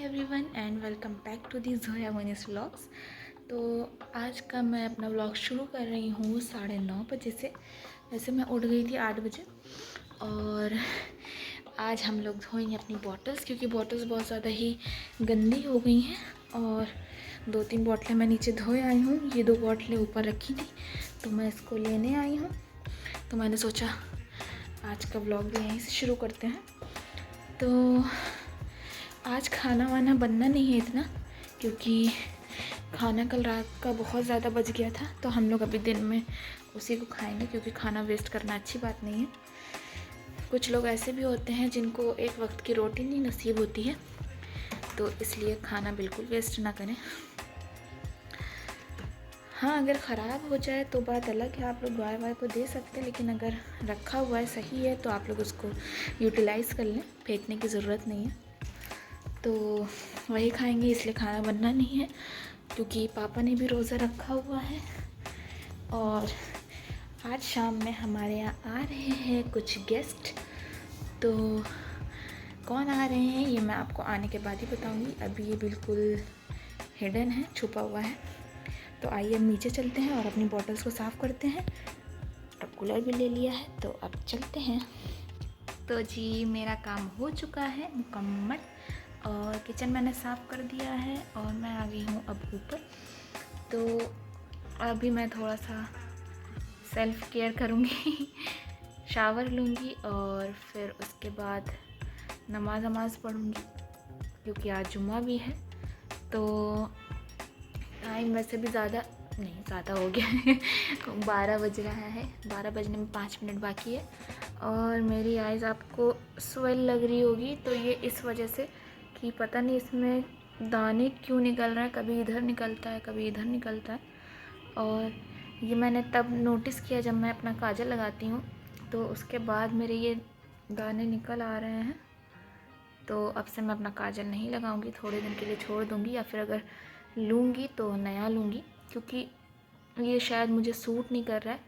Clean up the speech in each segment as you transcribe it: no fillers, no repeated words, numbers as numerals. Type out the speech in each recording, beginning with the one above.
Everyone and welcome back to the Zoya Manish vlogs. तो आज का मैं अपना व्लॉग शुरू कर रही हूँ 9:30 बजे से। वैसे मैं उठ गई थी 8 बजे और आज हम लोग धोएंगे अपनी बॉटल्स, क्योंकि बॉटल्स बहुत ज़्यादा ही गंदी हो गई हैं और 2-3 बॉटलें मैं नीचे धोए आई हूँ। ये 2 बॉटलें ऊपर रखी थी तो मैं इसको लेने आई हूँ। तो मैंने सोचा आज का व्लॉग भी यहीं से शुरू करते हैं। तो आज खाना वाना बनना नहीं है इतना, क्योंकि खाना कल रात का बहुत ज़्यादा बच गया था। तो हम लोग अभी दिन में उसी को खाएंगे, क्योंकि खाना वेस्ट करना अच्छी बात नहीं है। कुछ लोग ऐसे भी होते हैं जिनको एक वक्त की रोटी नहीं नसीब होती है, तो इसलिए खाना बिल्कुल वेस्ट ना करें। हाँ, अगर ख़राब हो जाए तो बात अलग है, आप लोग गाय वाय को दे सकते हैं, लेकिन अगर रखा हुआ है सही है तो आप लोग उसको यूटिलाइज़ कर लें, फेंकने की ज़रूरत नहीं है। तो वही खाएंगे, इसलिए खाना बनना नहीं है, क्योंकि पापा ने भी रोज़ा रखा हुआ है। और आज शाम में हमारे यहाँ आ रहे हैं कुछ गेस्ट। तो कौन आ रहे हैं ये मैं आपको आने के बाद ही बताऊंगी। अभी ये बिल्कुल हिडन है, छुपा हुआ है। तो आइए हम नीचे चलते हैं और अपनी बॉटल्स को साफ़ करते हैं। और कूलर भी ले लिया है तो अब चलते हैं। तो जी, मेरा काम हो चुका है मुकम्मल और किचन मैंने साफ़ कर दिया है और मैं आ गई हूँ अब ऊपर। तो अभी मैं थोड़ा सा सेल्फ़ केयर करूँगी शावर लूँगी और फिर उसके बाद नमाज़ पढ़ूँगी, क्योंकि आज जुम्मा भी है। तो टाइम वैसे भी ज़्यादा नहीं, ज़्यादा हो गया है 12 बज रहा है, 12 बजने में 5 मिनट बाकी है। और मेरी आइज़ आपको स्वेल लग रही होगी, तो ये इस वजह से कि पता नहीं इसमें दाने क्यों निकल रहे हैं, कभी इधर निकलता है कभी इधर निकलता है। और ये मैंने तब नोटिस किया जब मैं अपना काजल लगाती हूँ, तो उसके बाद मेरे ये दाने निकल आ रहे हैं। तो अब से मैं अपना काजल नहीं लगाऊंगी, थोड़े दिन के लिए छोड़ दूंगी, या फिर अगर लूँगी तो नया लूँगी, क्योंकि ये शायद मुझे सूट नहीं कर रहा है।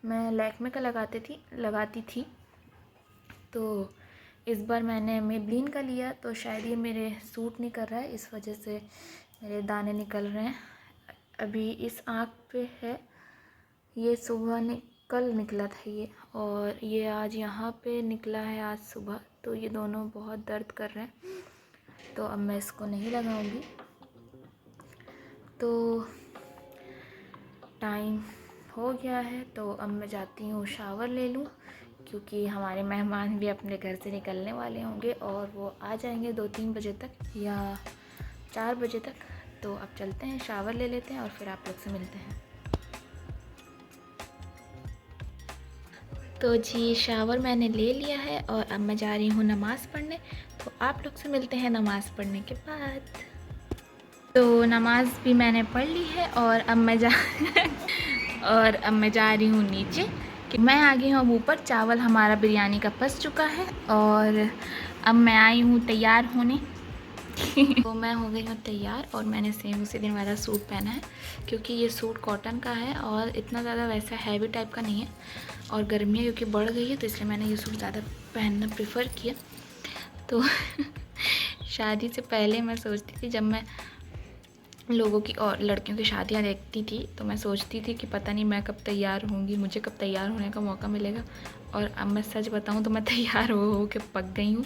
मैं लैक्मे का लगाती थी, तो इस बार मैंने मेबलिन का लिया, तो शायद ये मेरे सूट नहीं कर रहा है, इस वजह से मेरे दाने निकल रहे हैं। अभी इस आँख पे है, ये सुबह कल निकला था ये, और ये आज यहाँ पे निकला है आज सुबह। तो ये दोनों बहुत दर्द कर रहे हैं, तो अब मैं इसको नहीं लगाऊंगी। तो टाइम हो गया है, तो अब मैं जाती हूँ शावर ले लूँ, क्योंकि हमारे मेहमान भी अपने घर से निकलने वाले होंगे और वो आ जाएंगे 2-3 बजे तक या 4 बजे तक। तो अब चलते हैं, शावर ले लेते हैं और फिर आप लोग से मिलते हैं। तो जी, शावर मैंने ले लिया है और अब मैं जा रही हूँ नमाज़ पढ़ने। तो आप लोग से मिलते हैं नमाज़ पढ़ने के बाद। तो नमाज़ भी मैंने पढ़ ली है और अब मैं जा रही हूँ नीचे, कि मैं आ गई हूँ अब ऊपर। चावल हमारा बिरयानी का पस चुका है और अब मैं आई हूँ तैयार होने तो मैं हो गई हूँ तैयार और मैंने सेम उसी दिन वाला सूट पहना है, क्योंकि ये सूट कॉटन का है और इतना ज़्यादा वैसा हैवी टाइप का नहीं है। और गर्मियाँ क्योंकि बढ़ गई है, तो इसलिए मैंने ये सूट ज़्यादा पहनना प्रेफर किया। तो शादी से पहले मैं सोचती थी, जब मैं लोगों की और लड़कियों की शादियाँ देखती थी, तो मैं सोचती थी कि पता नहीं मैं कब तैयार होंगी, मुझे कब तैयार होने का मौका मिलेगा। और अब मैं सच बताऊँ तो मैं तैयार हो के पक गई हूँ।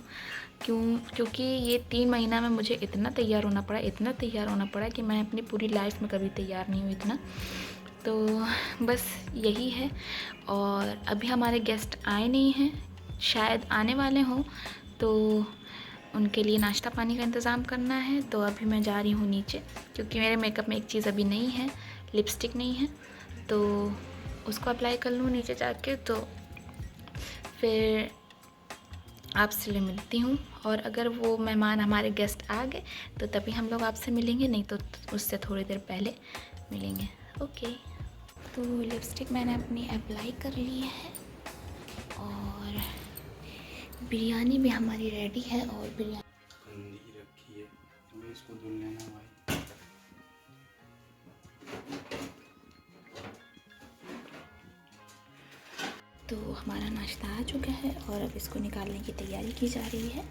क्योंकि ये 3 महीना में मुझे इतना तैयार होना पड़ा कि मैं अपनी पूरी लाइफ में कभी तैयार नहीं हुई इतना। तो बस यही है। और अभी हमारे गेस्ट आए नहीं हैं, शायद आने वाले हों, तो उनके लिए नाश्ता पानी का इंतज़ाम करना है। तो अभी मैं जा रही हूँ नीचे, क्योंकि मेरे मेकअप में एक चीज़ अभी नहीं है, लिपस्टिक नहीं है, तो उसको अप्लाई कर लूँ नीचे जाके। तो फिर आपसे मिलती हूँ, और अगर वो मेहमान हमारे गेस्ट आ गए तो तभी हम लोग आपसे मिलेंगे, नहीं तो उससे थोड़ी देर पहले मिलेंगे। ओके। तो लिपस्टिक मैंने अपनी अप्लाई कर ली है और बिरयानी भी हमारी रेडी है। और बिरयानी रखी है, मैं इसको धुल लेना भाई। तो हमारा नाश्ता आ चुका है और अब इसको निकालने की तैयारी की जा रही है।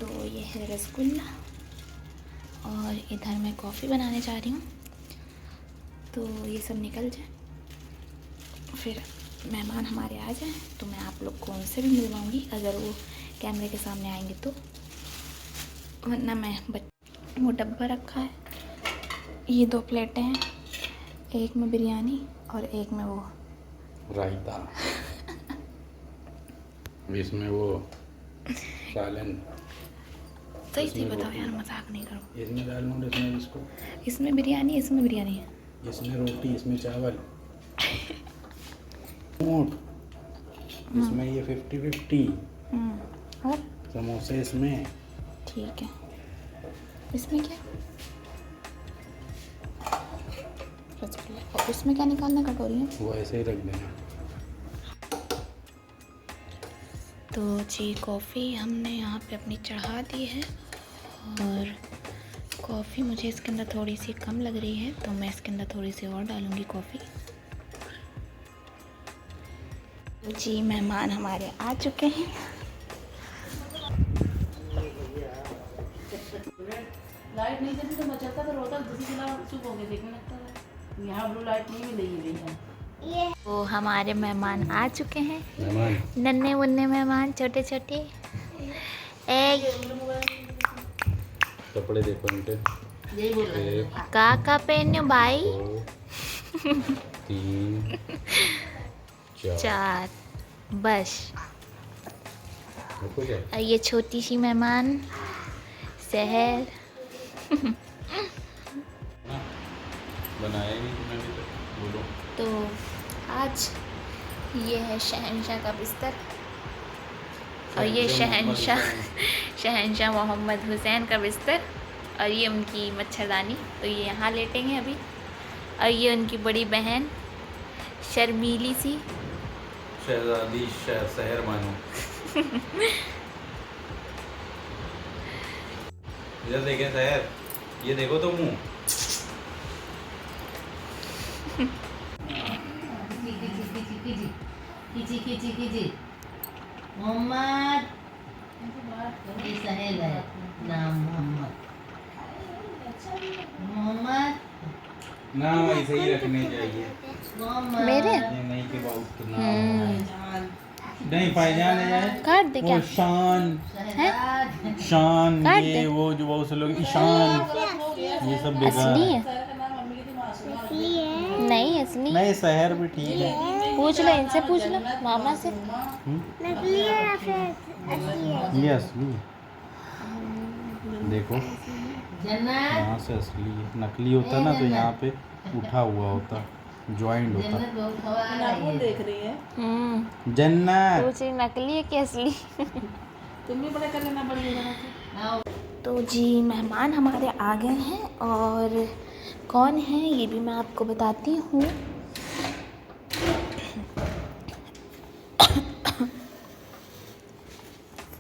तो ये है रसगुल्ला और इधर मैं कॉफ़ी बनाने जा रही हूँ। तो ये सब निकल जाए, फिर मेहमान हमारे आ जाएं तो मैं आप लोग को उनसे भी मिलवाऊँगी अगर वो कैमरे के सामने आएंगे तो, वरना मैं वो डब्बा रखा है, ये 2 प्लेटें हैं, एक में बिरयानी और एक में वो रायता। इसमें वो सालन। सही से बताओ यार, मजाक नहीं करो। इसमें दाल नूडल, इसमें इसको, इसमें बिरयानी, इसमें बिरयानी है, इसमें रोटी, इसमें चावल, ऊँट, इसमें ये 50-50 और समोसे इसमें। ठीक है, इसमें क्या रसगुल्ला, और इसमें क्या निकालना कटोरी है? वो ऐसे ही रख देना। तो जी कॉफ़ी हमने यहाँ पे अपनी चढ़ा दी है और कॉफ़ी मुझे इसके अंदर थोड़ी सी कम लग रही है तो मैं इसके अंदर थोड़ी सी और डालूँगी कॉफ़ी। जी मेहमान हमारे आ चुके हैं। लाइट नहीं चलती तो मचलता तो रोता, दूसरी चला चुप हो गए, देखने लगता है। यहाँ ब्लू लाइट नहीं मिलेगी है। तो हमारे मेहमान आ चुके हैं, मेहमान नन्हे मुन्ने मेहमान, छोटे छोटे। एक कपड़े देखो उनके। यही बोल रहे हैं। एक, का पहने भाई, 2, 3, 4। 4 बस। देखो क्या और ये छोटी सी मेहमान शहर। बनाया ही नहीं तुमने अभी तक, बोलो। तो आज ये है शहंशाह का बिस्तर और ये शहंशाह मोहम्मद हुसैन का बिस्तर और ये उनकी मच्छरदानी। तो ये यहाँ लेटेंगे अभी और ये उनकी बड़ी बहन शर्मीली सी शहजादी शहर मानो। इधर देखें शहर, ये देखो तो मुंह। कीजी मोहम्मद, ये सहेल है नाम मोहम्मद। मोहम्मद नाम ऐसे ही रखने चाहिए। मोहम्मद मेरे ये नहीं कि बहुत नाम नहीं पायजान है जाए। काट दे क्या? वो शान शहजाद शान काट ये दे। वो जो बहुत से लोग ईशान ये सब बेकार असली है। है? नहीं असली नहीं शहर भी ठीक है। पूछ लो, इनसे पूछ लो, मामा से। ये असली है। देखो जन्नत यहाँ से असली है, नकली होता ना तो यहाँ पे उठा हुआ होता, ज्वाइंट होता। जन्नत बहुत हवा आ रही है। देख रही है, जन्नत पूछ रही नकली है कि असली। तुम भी बड़ा कर लेना पड़ेगा। आओ तो जी मेहमान हमारे आ गए हैं और कौन है ये भी मैं आपको बताती हूँ।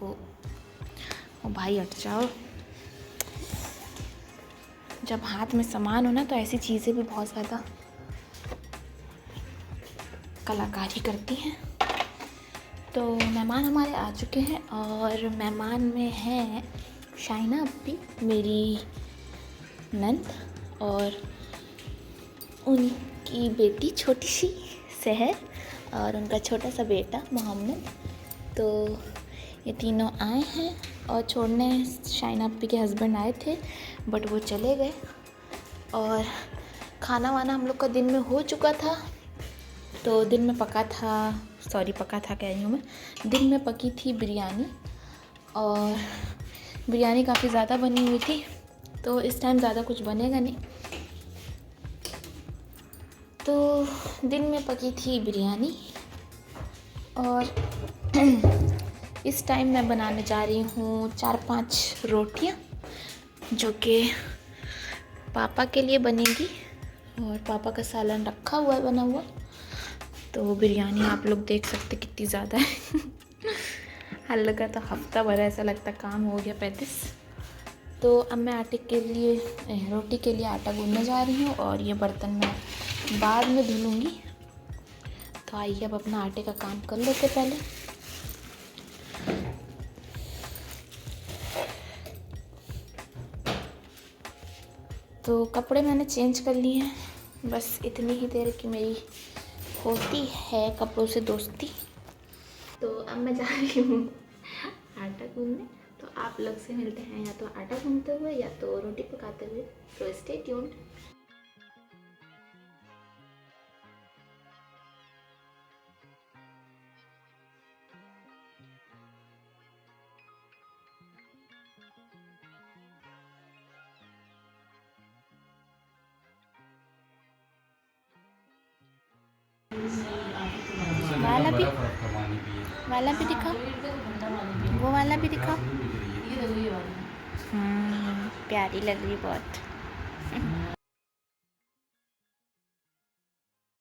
ओ भाई हट जाओ, जब हाथ में सामान हो ना तो ऐसी चीज़ें भी बहुत ज़्यादा कलाकारी करती हैं। तो मेहमान हमारे आ चुके हैं और मेहमान में हैं शाइना अप्पी, मेरी नंद, और उनकी बेटी छोटी सी सहर और उनका छोटा सा बेटा मोहम्मद। तो ये तीनों आए हैं और छोड़ने शाइना अप्पी के हस्बैंड आए थे बट वो चले गए। और खाना वाना हम लोग का दिन में हो चुका था। तो दिन में पका था कह रही हूँ मैं, दिन में पकी थी बिरयानी और बिरयानी काफ़ी ज़्यादा बनी हुई थी तो इस टाइम ज़्यादा कुछ बनेगा नहीं। तो दिन में पकी थी बिरयानी और इस टाइम मैं बनाने जा रही हूँ 4-5 रोटियाँ जो कि पापा के लिए बनेगी और पापा का सालन रखा हुआ है बना हुआ। तो बिरयानी आप लोग देख सकते कितनी ज़्यादा है। हल्का तो हफ्ता भर ऐसा लगता काम हो गया 35। तो अब मैं रोटी के लिए आटा गूंदने जा रही हूँ और ये बर्तन मैं बाद में धुल लूँगी। तो आइए अब अपना आटे का काम कर लेते पहले। तो कपड़े मैंने चेंज कर लिए हैं, बस इतनी ही देर की मेरी होती है कपड़ों से दोस्ती। तो अब मैं जा रही हूँ आटा गूंदने। तो आप लोग से मिलते हैं या तो आटा गूंदते हुए या तो रोटी पकाते हुए। तो स्टे ट्यून्ड। वाला भी वाला भी दिखा, वो वाला भी दिखा। ये देखो ये वाली प्यारी लग रही बहुत।